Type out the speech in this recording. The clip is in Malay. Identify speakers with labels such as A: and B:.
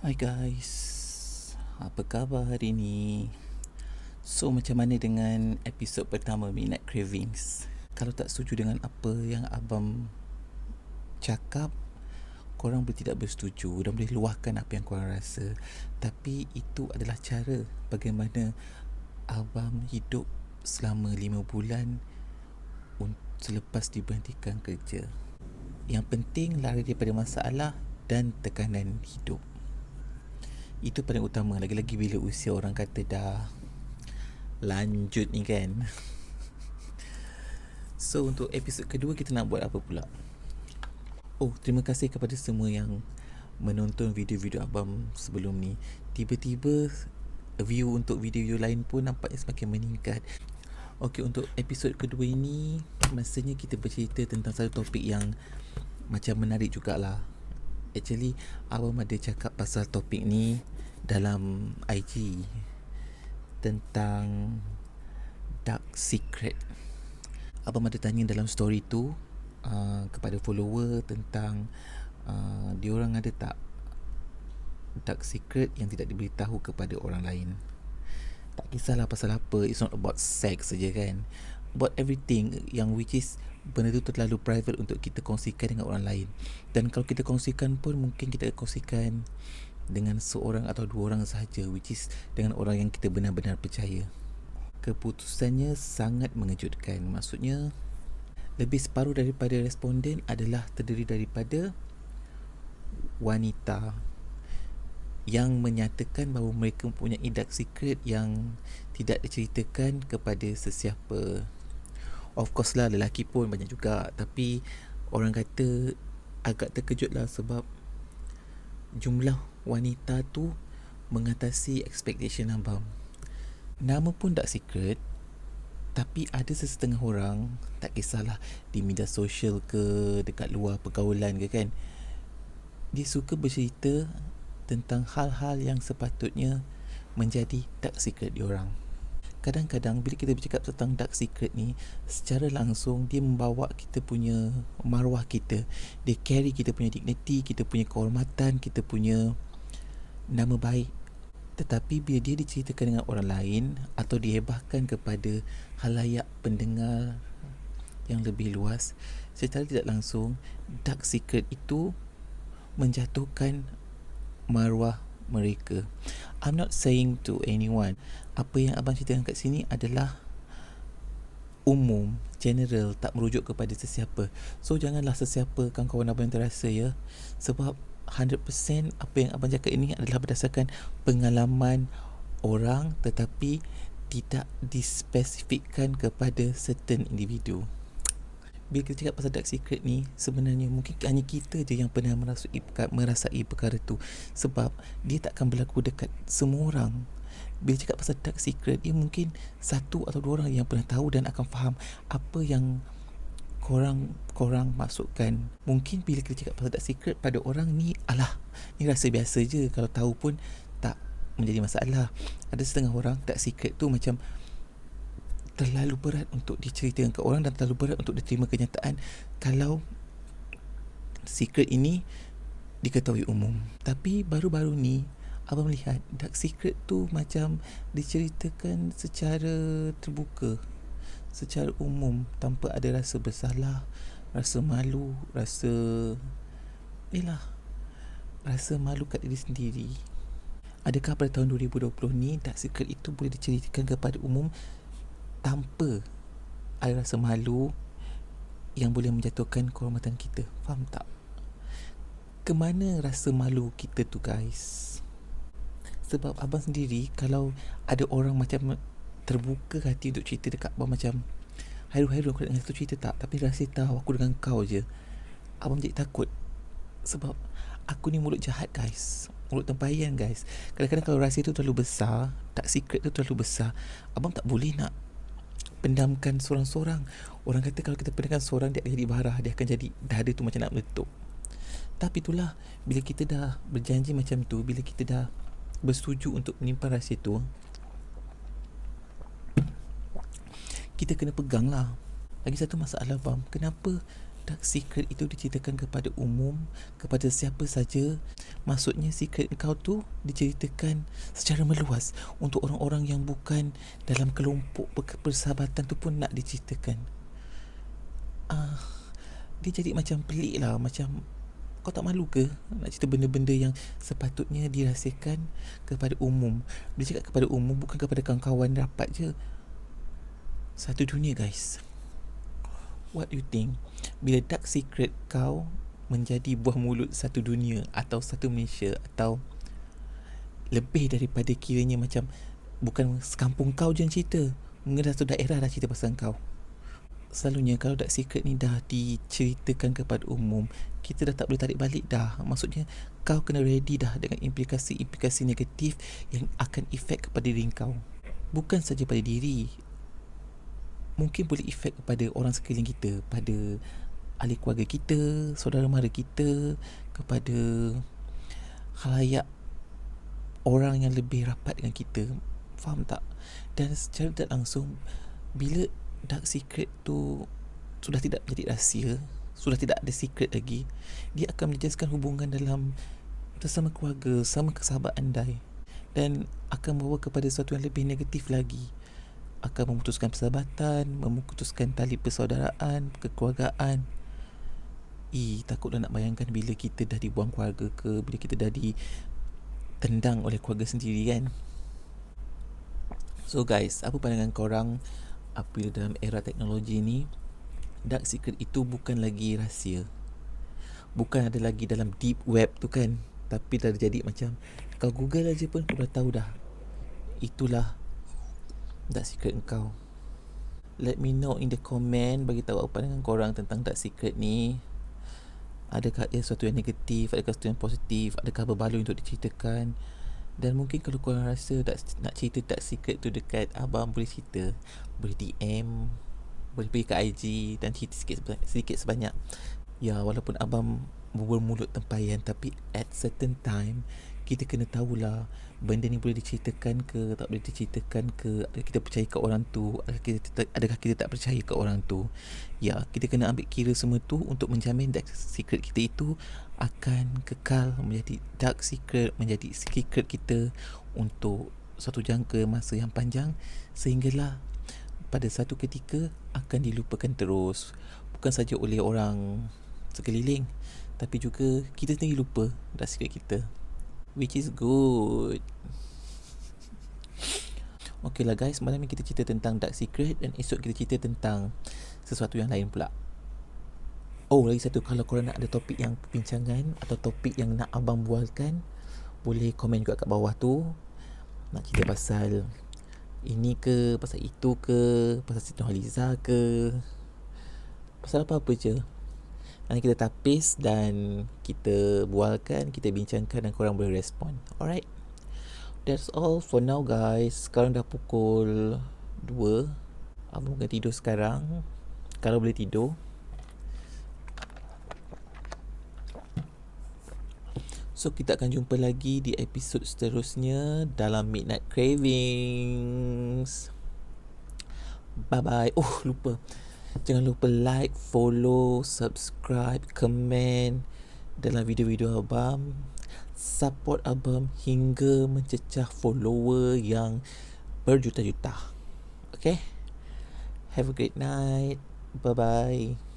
A: Hai guys, apa khabar hari ni? So macam mana dengan episod pertama Midnight Cravings? Kalau tak setuju dengan apa yang abang cakap, korang boleh tidak bersetuju dan boleh luahkan apa yang korang rasa. Tapi itu adalah cara bagaimana abang hidup selama 5 bulan selepas diberhentikan kerja. Yang penting lari daripada masalah dan tekanan hidup. Itu paling utama. Lagi-lagi bila usia orang kata dah lanjut ni kan. So untuk episod kedua kita nak buat apa pula? Oh, terima kasih kepada semua yang menonton video-video abang sebelum ni. Tiba-tiba view untuk video-video lain pun nampaknya semakin meningkat. Okey, untuk episod kedua ini masanya kita bercerita tentang satu topik yang macam menarik jugalah. Actually, abang ada cakap pasal topik ni dalam IG tentang dark secret. Abang ada tanya dalam story tu kepada follower tentang diorang ada tak dark secret yang tidak diberitahu kepada orang lain. Tak kisahlah pasal apa, it's not about sex saja kan, about everything yang which is benda tu terlalu private untuk kita kongsikan dengan orang lain. Dan kalau kita kongsikan pun mungkin kita kongsikan dengan seorang atau dua orang sahaja, which is dengan orang yang kita benar-benar percaya. Keputusannya sangat mengejutkan. Maksudnya lebih separuh daripada responden adalah terdiri daripada wanita yang menyatakan bahawa mereka mempunyai dark secret yang tidak diceritakan kepada sesiapa. Of course lah, lelaki pun banyak juga, tapi orang kata agak terkejut lah sebab jumlah wanita tu mengatasi expectation abang. Nama pun dark secret, tapi ada sesetengah orang, tak kisahlah di media sosial ke, dekat luar pergaulan ke kan, dia suka bercerita tentang hal-hal yang sepatutnya menjadi dark secret diorang. Kadang-kadang bila kita bercakap tentang dark secret ni, secara langsung dia membawa kita punya maruah kita. Dia carry kita punya dignity, kita punya kehormatan, kita punya nama baik. Tetapi bila dia diceritakan dengan orang lain atau dihebahkan kepada khalayak pendengar yang lebih luas, secara tidak langsung dark secret itu menjatuhkan maruah mereka. I'm not saying to anyone, apa yang abang ceritakan kat sini adalah umum, general, tak merujuk kepada sesiapa. So janganlah sesiapa kawan-kawan abang yang terasa ya, sebab 100% apa yang abang cakap ini adalah berdasarkan pengalaman orang, tetapi tidak dispesifikkan kepada certain individu. Bila kita cakap pasal dark secret ni, sebenarnya mungkin hanya kita je yang pernah merasai perkara tu, sebab dia takkan berlaku dekat semua orang. Bila cakap pasal dark secret, dia mungkin satu atau dua orang yang pernah tahu dan akan faham apa yang korang masukkan. Mungkin bila kita cakap pasal dark secret, pada orang ni, alah, ni rasa biasa je, kalau tahu pun tak menjadi masalah. Ada setengah orang dark secret tu macam terlalu berat untuk diceritakan ke orang dan terlalu berat untuk diterima kenyataan kalau secret ini diketahui umum. Tapi baru-baru ni abang melihat dark secret tu macam diceritakan secara terbuka, secara umum, tanpa ada rasa bersalah, rasa malu, rasa malu kat diri sendiri. Adakah pada tahun 2020 ni dark secret itu boleh diceritakan kepada umum tanpa ada rasa malu yang boleh menjatuhkan kehormatan kita? Faham tak? Kemana rasa malu kita tu guys? Sebab abang sendiri, kalau ada orang macam terbuka hati untuk cerita dekat abang macam, Hairul aku nak dengar satu cerita tak, tapi rasa tahu aku dengan kau je, abang jadi takut. Sebab aku ni mulut jahat guys, mulut tempayan guys. Kadang-kadang kalau rahsia tu terlalu besar, dark secret tu terlalu besar, abang tak boleh nak pendamkan seorang-seorang. Orang kata kalau kita pendamkan seorang, dia akan jadi barah, dia akan jadi dada tu macam nak meletup. Tapi itulah, bila kita dah berjanji macam tu, bila kita dah bersetuju untuk menyimpan rahsia tu, kita kena pegang lah. Lagi satu masalah bang, kenapa dark secret itu diceritakan kepada umum, kepada siapa saja. Maksudnya secret kau tu diceritakan secara meluas untuk orang-orang yang bukan dalam kelompok persahabatan tu pun nak diceritakan. Dia jadi macam pelik lah. Macam kau tak malu ke nak cerita benda-benda yang sepatutnya dirahsiakan kepada umum? Dia cakap kepada umum, bukan kepada kawan-kawan rapat je. Satu dunia, guys. What do you think? Bila dark secret kau menjadi buah mulut satu dunia atau satu Malaysia, atau lebih daripada, kiranya macam bukan sekampung kau je yang cerita, mungkin satu daerah dah cerita pasal kau. Selalunya kalau dark secret ni dah diceritakan kepada umum, kita dah tak boleh tarik balik dah. Maksudnya kau kena ready dah dengan implikasi-implikasi negatif yang akan efek kepada diri kau. Bukan saja pada diri, mungkin boleh efek kepada orang sekeliling kita, pada ahli keluarga kita, saudara mara kita, kepada khalayak orang yang lebih rapat dengan kita. Faham tak? Dan secara tak langsung, bila dark secret tu sudah tidak menjadi rahsia, sudah tidak ada secret lagi, dia akan menjejaskan hubungan dalam bersama keluarga, sama sahabat andai, dan akan membawa kepada sesuatu yang lebih negatif lagi. Akan memutuskan persahabatan, memutuskan tali persaudaraan, kekeluargaan. Takutlah nak bayangkan bila kita dah dibuang keluarga ke, bila kita dah ditendang oleh keluarga sendiri kan. So guys, apa pandangan korang apabila dalam era teknologi ni dark secret itu bukan lagi rahsia, bukan ada lagi dalam deep web tu kan, tapi dah jadi macam kau Google aja pun kau dah tahu dah itulah dark secret kau. Let me know in the comment, bagi tahu apa pandangan korang tentang dark secret ni. Adakah ia sesuatu yang negatif, adakah sesuatu yang positif, adakah berbaloi untuk diceritakan? Dan mungkin kalau korang rasa nak cerita dark secret tu dekat abang, boleh cerita, boleh DM, boleh pergi ke IG dan cerita sedikit sebanyak. Ya, walaupun abang bermulut tempayan, tapi at certain time kita kena tahulah benda ni boleh diceritakan ke tak boleh diceritakan ke, adakah kita percaya ke orang tu, adakah kita tak percaya ke orang tu. Ya, kita kena ambil kira semua tu untuk menjamin dark secret kita itu akan kekal menjadi dark secret, menjadi secret kita untuk satu jangka masa yang panjang, sehinggalah pada satu ketika akan dilupakan terus, bukan saja oleh orang sekeliling, tapi juga kita sendiri lupa dark secret kita, which is good. Okay lah guys, malam ni kita cerita tentang dark secret, dan esok kita cerita tentang sesuatu yang lain pula. Oh, lagi satu, kalau korang nak ada topik yang perbincangan atau topik yang nak abang bualkan, boleh komen juga kat bawah tu. Nak cerita pasal ini ke, pasal itu ke, pasal Siti Nurhaliza ke, pasal apa-apa je. Nanti kita tapis dan kita bualkan, kita bincangkan dan korang boleh respon. Alright, that's all for now guys. Sekarang dah pukul 2. Abang akan tidur sekarang, kalau boleh tidur. So kita akan jumpa lagi di episod seterusnya dalam Midnight Cravings. Bye bye. Oh, lupa, jangan lupa like, follow, subscribe, comment dalam video-video abang. Support abang hingga mencecah follower yang berjuta-juta. Okay, have a great night. Bye bye.